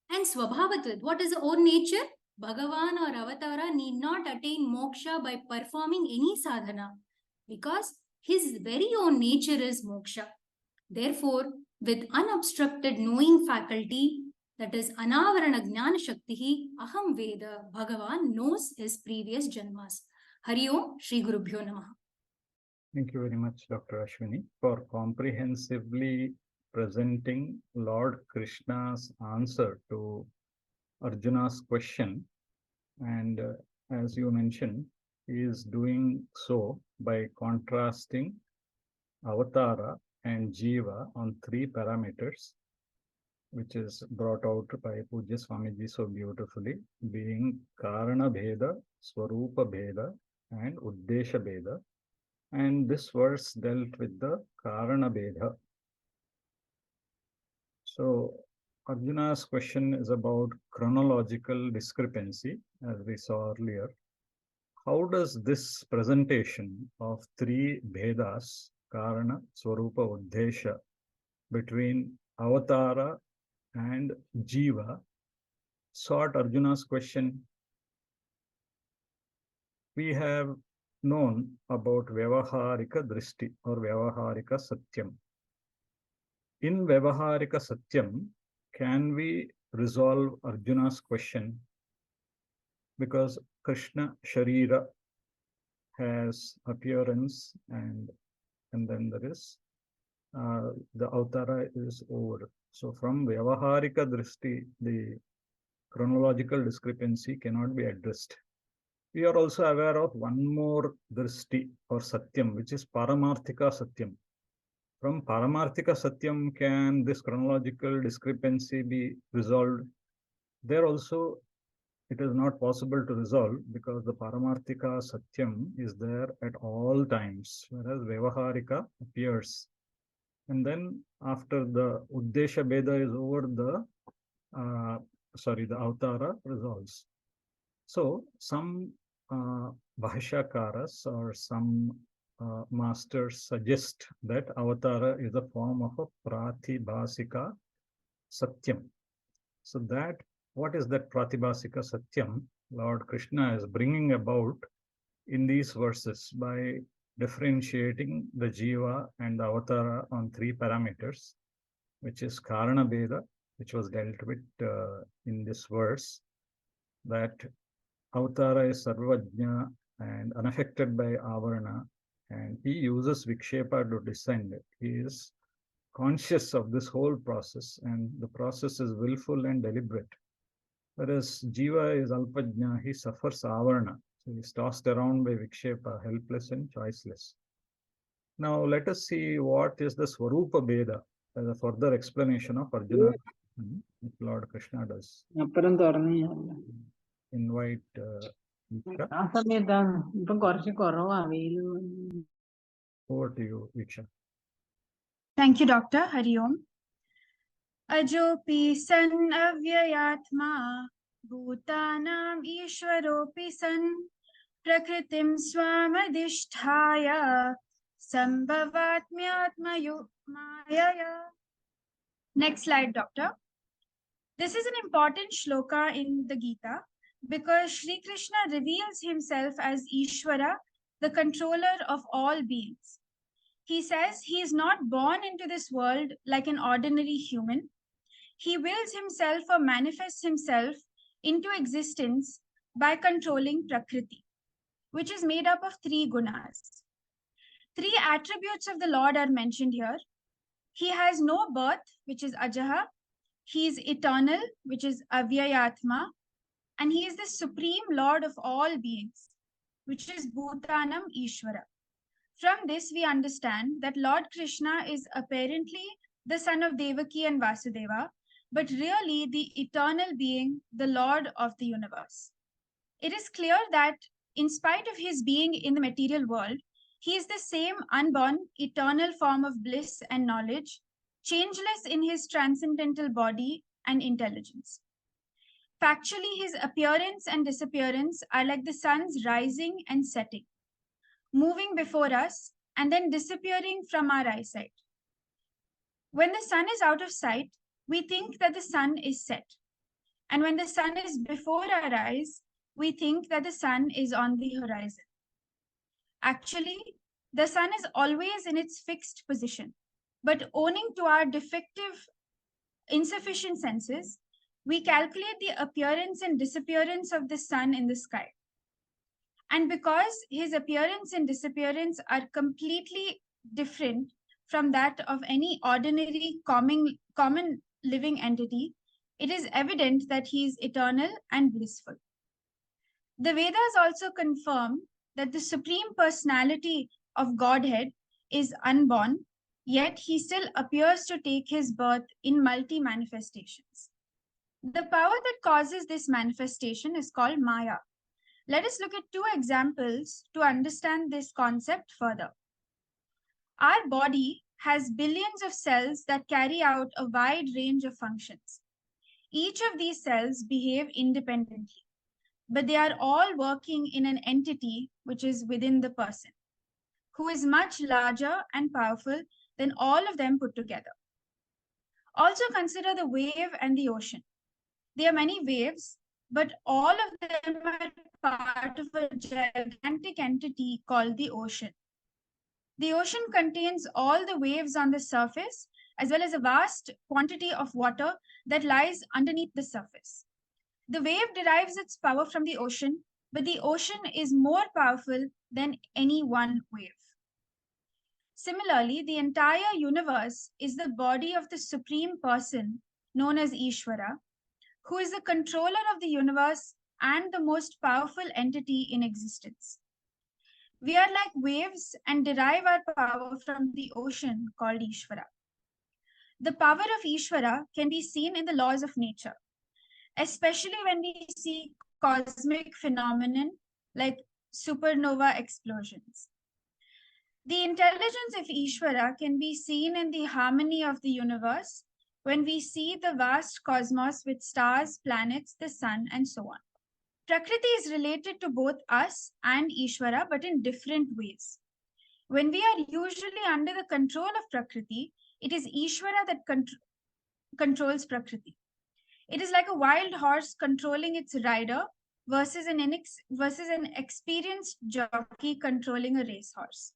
Speaker 5: And swabhavatvat, what is the own nature? Bhagavan or avatara need not attain moksha by performing any sadhana, because his very own nature is moksha. Therefore, with unobstructed knowing faculty, that is anavarana jnana shaktihi, aham veda, Bhagavan knows his previous janmas. Hari Om, Shri Gurubhyo Namaha.
Speaker 2: Thank you very much, Dr. Ashwini, for comprehensively presenting Lord Krishna's answer to Arjuna's question. And as you mentioned, he is doing so by contrasting avatara and Jiva on 3 parameters, which is brought out by Pujya Swamiji so beautifully, being Karana Bheda, Swarupa Bheda, and Uddesha Bheda. And this verse dealt with the Karana Bheda. So Arjuna's question is about chronological discrepancy, as we saw earlier. How does this presentation of 3 Bhedas, Karana, Swarupa, Uddesha, between Avatara and Jiva, sort Arjuna's question? We have known about Vyavaharika Drishti or Vyavaharika Satyam. In Vyavaharika Satyam, can we resolve Arjuna's question? Because Krishna Sharira has appearance and then there is the Avatara is over. So from Vyavaharika Drishti, the chronological discrepancy cannot be addressed. We are also aware of one more Drishti or Satyam, which is Paramarthika Satyam. From Paramarthika Satyam, can this chronological discrepancy be resolved? There also, it is not possible to resolve because the Paramarthika Satyam is there at all times, whereas Vyavaharika appears. And then after the Uddesha Bheda is over, the Avatara resolves. So some Bhashyakaras or some masters suggest that Avatara is a form of a Pratibhasika Satyam. So that, what is that Pratibhasika Satyam Lord Krishna is bringing about in these verses by differentiating the Jiva and the Avatara on 3 parameters, which is Karana Bheda, which was dealt with in this verse, that Avatara is Sarvajna and unaffected by Avarana, and he uses Vikshepa to descend. He is conscious of this whole process, and the process is willful and deliberate. Whereas Jiva is Alpajna, he suffers Avarana. So he is tossed around by Vikshepa, helpless and choiceless. Now let us see what is the Swarupa Bheda as a further explanation of Arjuna, if Lord Krishna does. Invite Viksha. Over to you, Viksha.
Speaker 6: Thank you, Dr. Hari Om. Ajopi san avyayatma bhutanam ishwaropi san prakritim swamadishthaya sambhavatmyatma mayaya. Next slide, Doctor. This is an important shloka in the Gita because Sri Krishna reveals himself as Ishwara, the controller of all beings. He says he is not born into this world like an ordinary human. He wills himself or manifests himself into existence by controlling Prakriti, which is made up of 3 gunas. 3 attributes of the Lord are mentioned here. He has no birth, which is Ajaha. He is eternal, which is Avyayatma. And he is the supreme Lord of all beings, which is Bhutanam Ishwara. From this, we understand that Lord Krishna is apparently the son of Devaki and Vasudeva, but really the eternal being, the Lord of the universe. It is clear that in spite of his being in the material world, he is the same unborn, eternal form of bliss and knowledge, changeless in his transcendental body and intelligence. Factually, his appearance and disappearance are like the sun's rising and setting, moving before us and then disappearing from our eyesight. When the sun is out of sight, we think that the sun is set. And when the sun is before our eyes, we think that the sun is on the horizon. Actually, the sun is always in its fixed position, but owing to our defective, insufficient senses, we calculate the appearance and disappearance of the sun in the sky. And because his appearance and disappearance are completely different from that of any ordinary common living entity, it is evident that he is eternal and blissful. The Vedas also confirm that the Supreme Personality of Godhead is unborn, yet he still appears to take his birth in multi-manifestations. The power that causes this manifestation is called Maya. Let us look at two examples to understand this concept further. Our body has billions of cells that carry out a wide range of functions. Each of these cells behave independently, but they are all working in an entity which is within the person, who is much larger and powerful than all of them put together. Also consider the wave and the ocean. There are many waves, but all of them are part of a gigantic entity called the ocean. The ocean contains all the waves on the surface, as well as a vast quantity of water that lies underneath the surface. The wave derives its power from the ocean, but the ocean is more powerful than any one wave. Similarly, the entire universe is the body of the Supreme Person, known as Ishwara, who is the controller of the universe and the most powerful entity in existence. We are like waves and derive our power from the ocean called Ishwara. The power of Ishwara can be seen in the laws of nature, especially when we see cosmic phenomenon like supernova explosions. The intelligence of Ishwara can be seen in the harmony of the universe when we see the vast cosmos with stars, planets, the sun, and so on. Prakriti is related to both us and Ishwara, but in different ways. When we are usually under the control of Prakriti, it is Ishwara that controls Prakriti. It is like a wild horse controlling its rider versus an experienced jockey controlling a racehorse.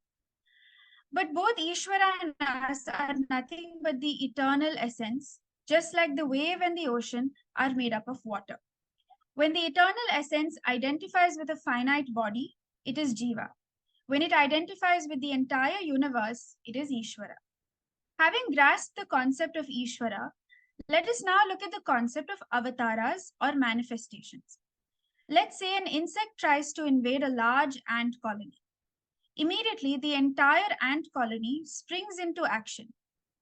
Speaker 6: But both Ishwara and us are nothing but the eternal essence, just like the wave and the ocean are made up of water. When the eternal essence identifies with a finite body, it is Jiva. When it identifies with the entire universe, it is Ishwara. Having grasped the concept of Ishwara, let us now look at the concept of avatars or manifestations. Let's say an insect tries to invade a large ant colony. Immediately, the entire ant colony springs into action.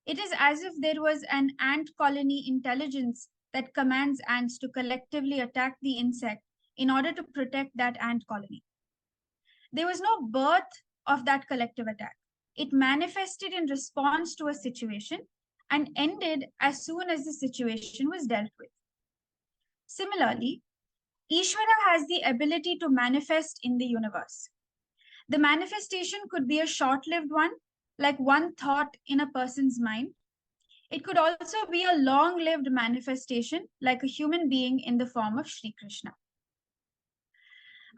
Speaker 6: It is as if there was an ant colony intelligence that commands ants to collectively attack the insect in order to protect that ant colony. There was no birth of that collective attack. It manifested in response to a situation and ended as soon as the situation was dealt with. Similarly, Ishvara has the ability to manifest in the universe. The manifestation could be a short-lived one, like one thought in a person's mind. It could also be a long-lived manifestation, like a human being in the form of Sri Krishna.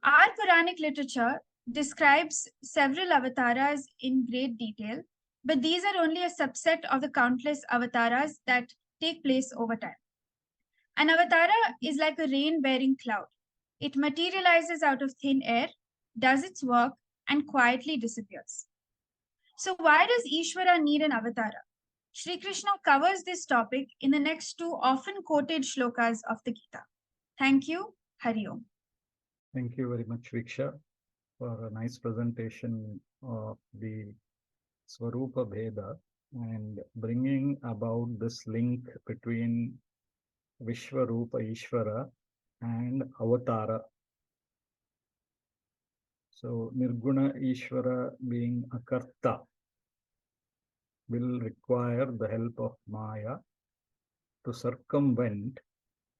Speaker 6: Our Puranic literature describes several avatars in great detail, but these are only a subset of the countless avatars that take place over time. An avatara is like a rain-bearing cloud. It materializes out of thin air, does its work, and quietly disappears. So why does Ishvara need an avatara? Sri Krishna covers this topic in the next two often quoted shlokas of the Gita. Thank you. Hari Om.
Speaker 2: Thank you very much, Viksha, for a nice presentation of the Swarupa Bheda and bringing about this link between Vishwarupa Ishvara and Avatara. So Nirguna Ishvara being a Karta will require the help of Maya to circumvent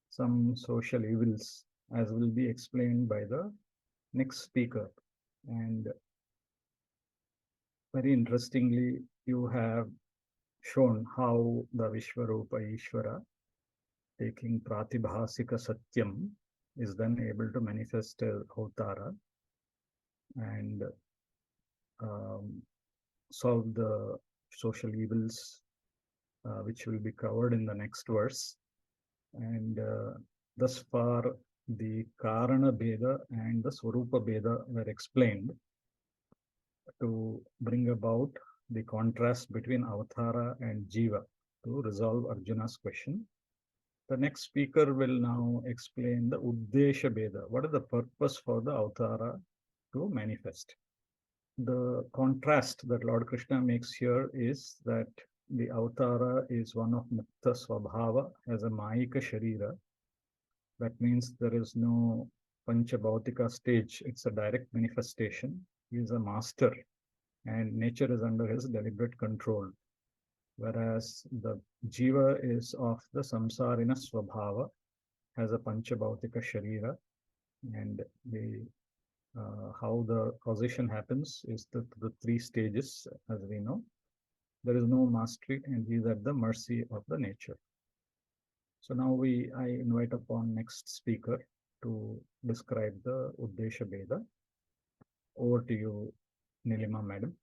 Speaker 2: some social evils, as will be explained by the next speaker. And very interestingly, you have shown how the Vishwarupa Ishvara, taking Pratibhasika Satyam, is then able to manifest as Avatara and solve the social evils, which will be covered in the next verse. And thus far, the Karana Bheda and the Swarupa Bheda were explained to bring about the contrast between Avatara and Jiva to resolve Arjuna's question. The next speaker will now explain the Uddesha Bheda. What is the purpose for the Avatara to manifest? The contrast that Lord Krishna makes here is that the avatara is one of Mukta Swabhava as a Mayika Sharira. That means there is no Panchabhautika stage. It's a direct manifestation. He is a master and nature is under his deliberate control. Whereas the Jiva is of the Samsarina Swabhava, has a Panchabhautika Sharira, and how the causation happens is the three stages, as we know. There is no mastery, and he is at the mercy of the nature. So now I invite upon next speaker to describe the Uddesha Veda. Over to you, Nilima madam.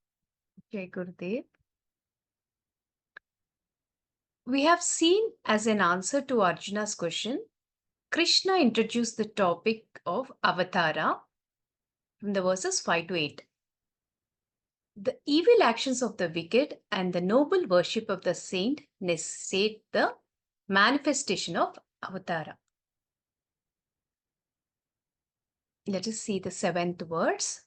Speaker 7: Okay, Gurudev. We have seen as an answer to Arjuna's question, Krishna introduced the topic of avatara from the verses 5 to 8. The evil actions of the wicked and the noble worship of the saint necessitate the manifestation of avatara. Let us see the 7th verse.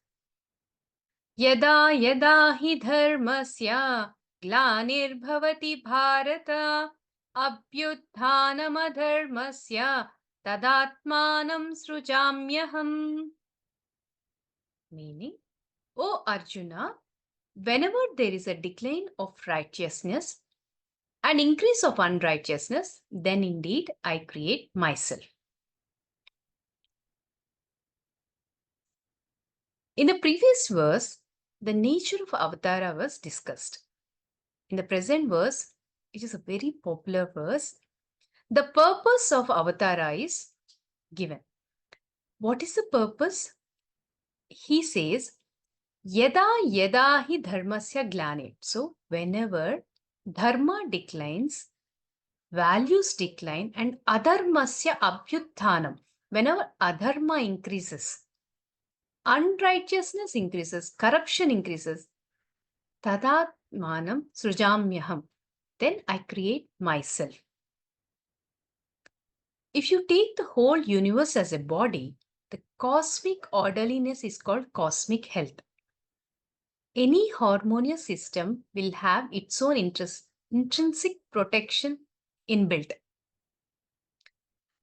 Speaker 7: Yada yada hi dharmasya glanirbhavati bharata abhyutthanam tadatmanam srujamyaham. Meaning, O Arjuna, whenever there is a decline of righteousness and increase of unrighteousness, then indeed I create myself. In the previous verse, the nature of avatara was discussed. In the present verse, it is a very popular verse. The purpose of avatara is given. What is the purpose? He says, Yada yada hi dharmasya glane. So, whenever dharma declines, values decline, and adharmasya abhyutthanam, whenever adharma increases, unrighteousness increases, corruption increases, tadatmanam srujamyaham, then I create myself. If you take the whole universe as a body, the cosmic orderliness is called cosmic health. Any harmonious system will have its own intrinsic protection inbuilt.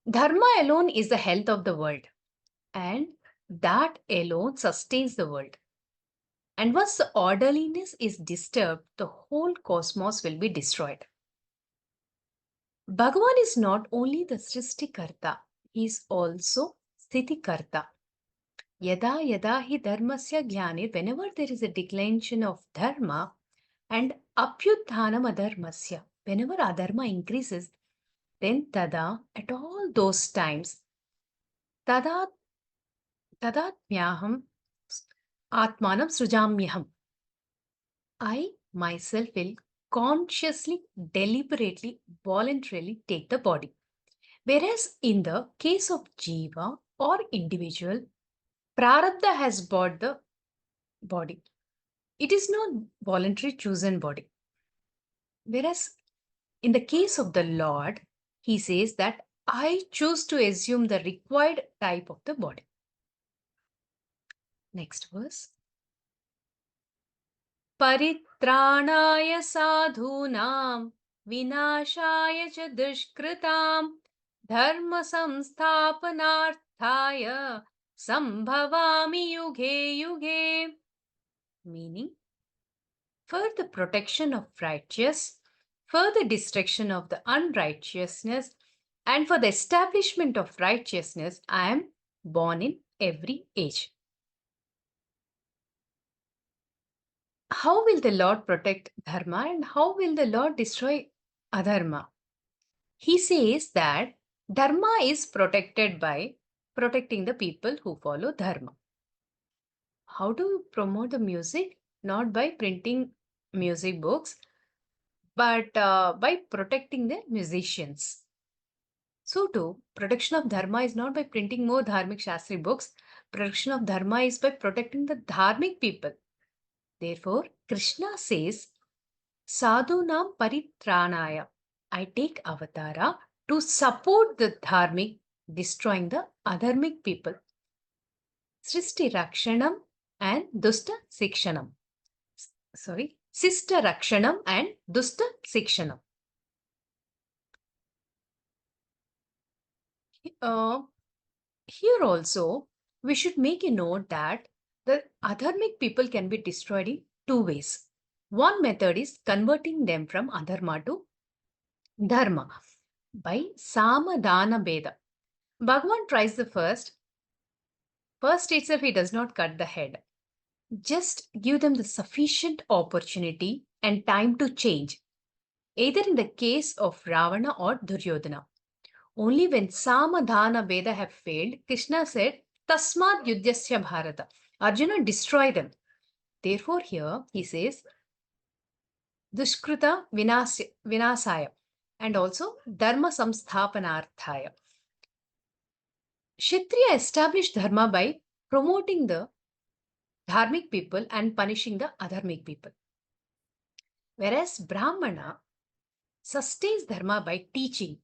Speaker 7: Dharma alone is the health of the world, and that alone sustains the world. And once the orderliness is disturbed, the whole cosmos will be destroyed. Bhagavan is not only the Srishtikarta, he is also Sthitikarta. Yada yada hi dharmasya jnane, whenever there is a declension of dharma, and apyutthanam adharmasya, whenever adharma increases, then tada, at all those times, tadatmyaham atmanam srujamyaham, I myself will consciously, deliberately, voluntarily take the body. Whereas in the case of jiva or individual, prarabdha has bought the body. It is not voluntary chosen body. Whereas in the case of the Lord, he says that I choose to assume the required type of the body. Next verse. Paritranaya sadhunam vinashaya cha dushkritam dharma samsthapanarthaya sambhavami yuge yuge. Meaning, for the protection of righteous, for the destruction of the unrighteousness, and for the establishment of righteousness, I am born in every age. How will the Lord protect dharma and how will the Lord destroy adharma? He says that dharma is protected by protecting the people who follow dharma. How do you promote the music? Not by printing music books, but by protecting the musicians. So too, protection of dharma is not by printing more dharmic shastri books. Protection of dharma is by protecting the dharmic people. Therefore, Krishna says, Sadhunam paritranaya. I take avatara to support the dharmic, destroying the adharmic people. Srishti rakshanam and Dusta Sikshanam. Sorry, Sista Rakshanam and Dusta Sikshanam. Here also, we should make a note that the adharmic people can be destroyed in two ways. One method is converting them from adharma to dharma by samadhana beda. Bhagavan tries the first. First itself, he does not cut the head. Just give them the sufficient opportunity and time to change, either in the case of Ravana or Duryodhana. Only when Samadhana Veda have failed, Krishna said, Tasmat Yudhyasya Bharata. Arjuna destroy them. Therefore, here he says, Dushkrita Vinasaya and also Dharma Samsthapanarthaya. Kshatriya established Dharma by promoting the dharmic people and punishing the adharmic people. Whereas Brahmana sustains Dharma by teaching,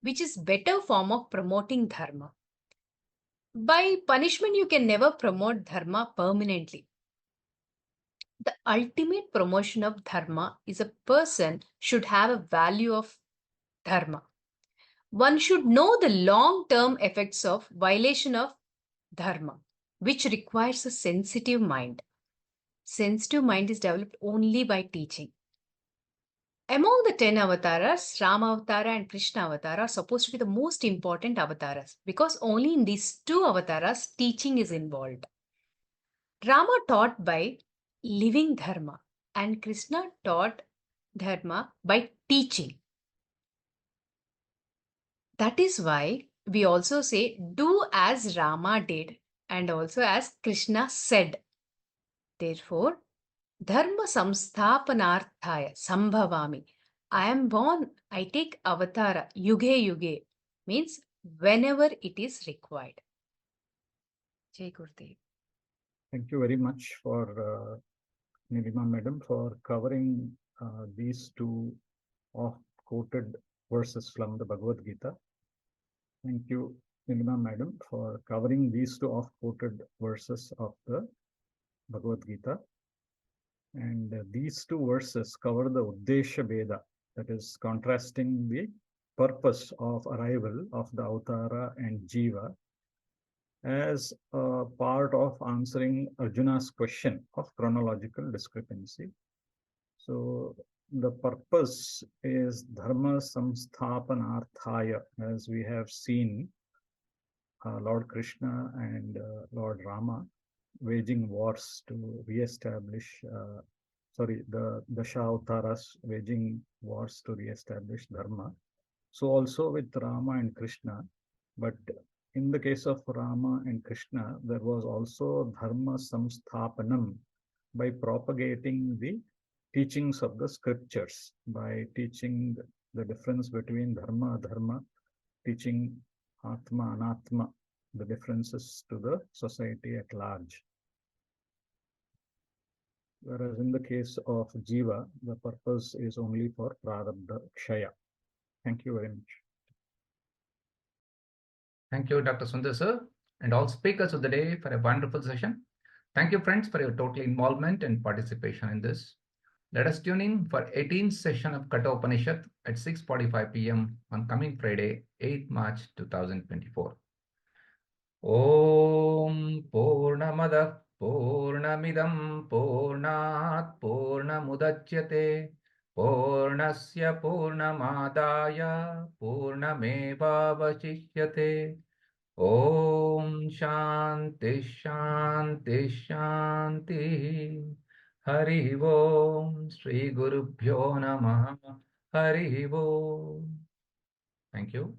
Speaker 7: which is better form of promoting Dharma. By punishment, you can never promote Dharma permanently. The ultimate promotion of Dharma is a person should have a value of Dharma. One should know the long-term effects of violation of Dharma, which requires a sensitive mind. Sensitive mind is developed only by teaching. Among the 10 avatars, Rama Avatara and Krishna Avatara are supposed to be the most important avatars because only in these two avatars teaching is involved. Rama taught by living Dharma and Krishna taught Dharma by teaching. That is why we also say, do as Rama did and also as Krishna said. Therefore, Dharma samsthapanarthaya sambhavami. I am born, I take avatara, yuge yuge, means whenever it is required. Jai Gurudev.
Speaker 2: Thank you very much for Nilima Madam for covering these two oft-quoted verses from the Bhagavad Gita. Thank you, Nilima Madam, for covering these two oft-quoted verses of the Bhagavad Gita. And these two verses cover the Uddesha Veda, that is contrasting the purpose of arrival of the Avatara and Jiva as a part of answering Arjuna's question of chronological discrepancy. So the purpose is Dharma Samsthapanarthaya, as we have seen Lord Krishna and Lord Rama waging wars to re-establish, the Dashavataras waging wars to re-establish Dharma. So also with Rama and Krishna, but in the case of Rama and Krishna, there was also Dharma Samsthapanam by propagating the teachings of the scriptures, by teaching the difference between Dharma, Adharma, teaching Atma, Anatma, the differences to the society at large. Whereas in the case of Jiva, the purpose is only for Prarabdha Kshaya. Thank you very much.
Speaker 1: Thank you, Dr. Sundar sir, and all speakers of the day for a wonderful session. Thank you, friends, for your total involvement and participation in this. Let us tune in for 18th session of Katha Upanishad at 6:45 p.m. on coming Friday, 8 March 2024. Om Purnamadah Purnamidam Purnat Purnamudachyate Purnasya Purnamadaya Purnamevavashishyate. Om Shanti Shanti Shanti. Hari Om. Shri Gurubhyo Namaha. Hari Om. Thank you.